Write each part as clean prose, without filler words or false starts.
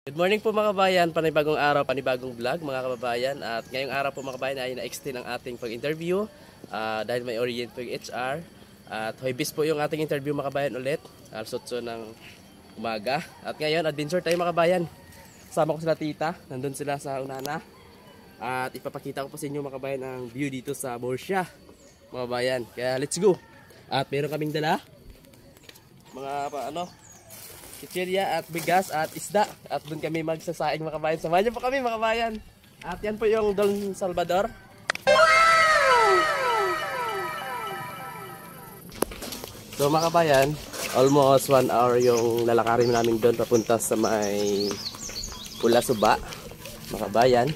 Good morning po mga kabayan, panibagong araw, panibagong vlog mga kababayan. At ngayong araw po mga kabayan ay na-extend ang ating pag-interview dahil may orient po yung HR. At Huwebes po yung ating interview mga kabayan ulit, alas 8 ng umaga. At ngayon, adventure tayo mga kabayan. Sama ko sila tita, nandun sila sa unana. At ipapakita ko po sa inyo mga kabayan ang view dito sa Borsia mga kabayan. Kaya let's go! At meron kaming dala mga chichirya at bigas at isda. At doon kami magsasaing mga kabayan. Samahan niyo po kami mga kabayan. At yan po yung Don Salvador. So mga kabayan, almost 1 hour yung lalakarin namin doon papunta sa may Pula Suba mga kabayan.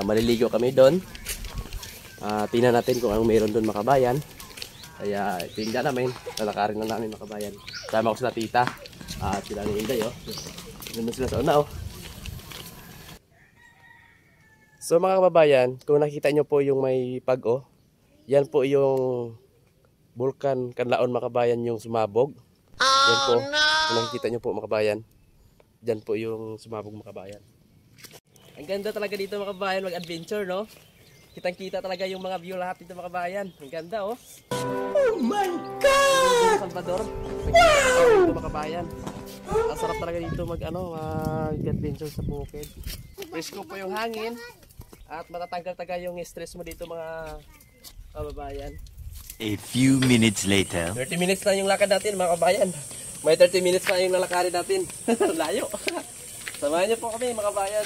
Maliligo kami doon. Tingnan natin kung anong meron doon mga kabayan. Kaya tingnan namin, lalakarin na namin mga kabayan. Sama ko sila tita. Sila ni Inday, oh. Nandun sila sa una, oh. So mga kababayan, kung nakita nyo po yung may pag-o, yan po yung Bulkan Kanlaon mga kabayan, yung sumabog. Yan po, kung nakikita nyo po mga kabayan, yan po yung sumabog mga kabayan. Ang ganda talaga dito mga kabayan, mag-adventure, no? Kitang-kita talaga yung mga view lahat dito mga kabayan. Ang ganda, oh. Oh my God! Salvador. Wow! Dito mga kabayan. Ang sarap talaga dito mag-adventure sa bukid. Presko po yung hangin at matatanggal talaga yung stress mo dito mga kababayan. A few minutes later. 30 minutes na yung lakad natin mga kabayan. May 30 minutes na yung lalakarin natin. Layo. Samahan niyo po kami mga kabayan.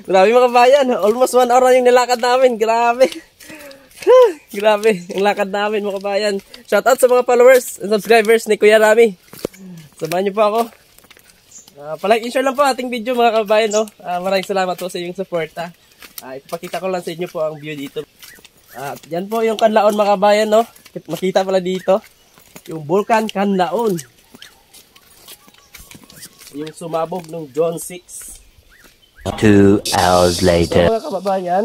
Grabe mga kabayan. Almost 1 hour na yung nilakad namin. Grabe. Grabe, ang lakad namin mga kabayan. Shoutout sa mga followers and subscribers ni Kuya Rami. Samahan niyo po ako. Palike and share lang po ating video mga kabayan, no? Maraming salamat po sa inyong support. Ipapakita ko lang sa inyo po ang view dito. Yan po yung Kanlaon mga kabayan, no? Makita pala dito yung Bulkan Kanlaon. Yung sumabog nung John 6. 2 hours later. So, mga kababayan,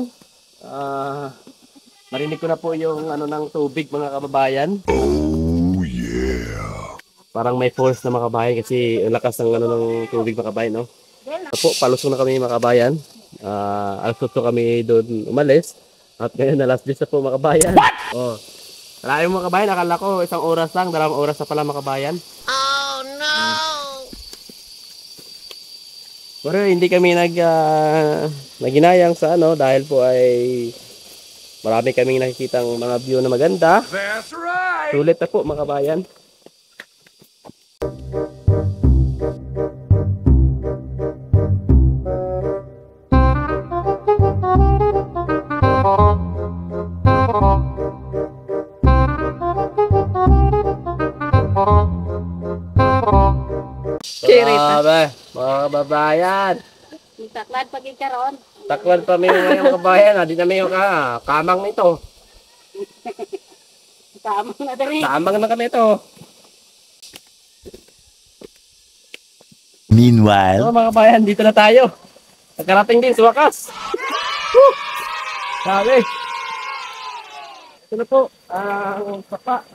marinig ko na po yung ng tubig mga kababayan. Oh yeah. Parang may force na mga kababayan kasi ang lakas ng ng tubig mga kababayan, no? Po, palusong na kami mga kababayan. Alas 8 kami doon umalis. At ngayon alas 10 na po mga kababayan. Oh. Wala yung mga kababayan, akala ko 1 oras lang, 2 oras na pala mga kababayan. Oh no. Pero hindi kami naginayang sa dahil po ay marami kaming nakikitang mga view na maganda. That's right. Sulit na po mga kabayan. Grabe, mga kababayan. Taklad pag ikaroon. Taklad pa may mga kabayan, di na may kamang nito. Tamang na dali. Tamang na kami ito. Meanwhile, So mga kabayan, dito na tayo. Nagkarating din sa wakas. Sabi. Ito na po, ang sapa.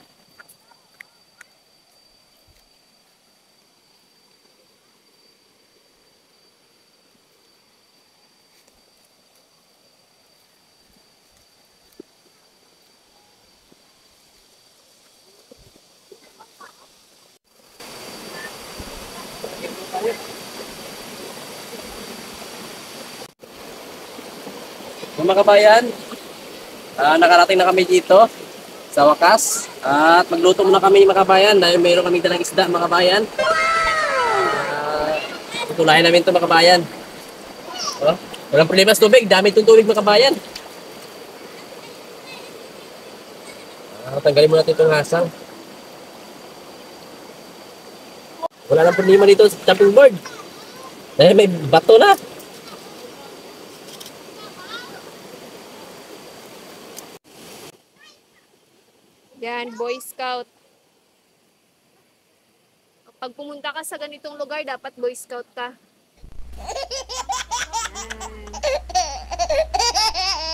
Mga kabayan, nakarating na kami dito sa wakas at magluto muna kami mga kabayan dahil mayroon kaming dalang isda mga kabayan. Tutulayan namin ito mga kabayan. Walang problema sa tubig, dami itong tubig mga kabayan. Tanggalin muna natin itong hasang. Wala nang problema dito sa jumping board dahil may bato na. Yan, Boy Scout. Pag pumunta ka sa ganitong lugar, dapat Boy Scout ka. Yan.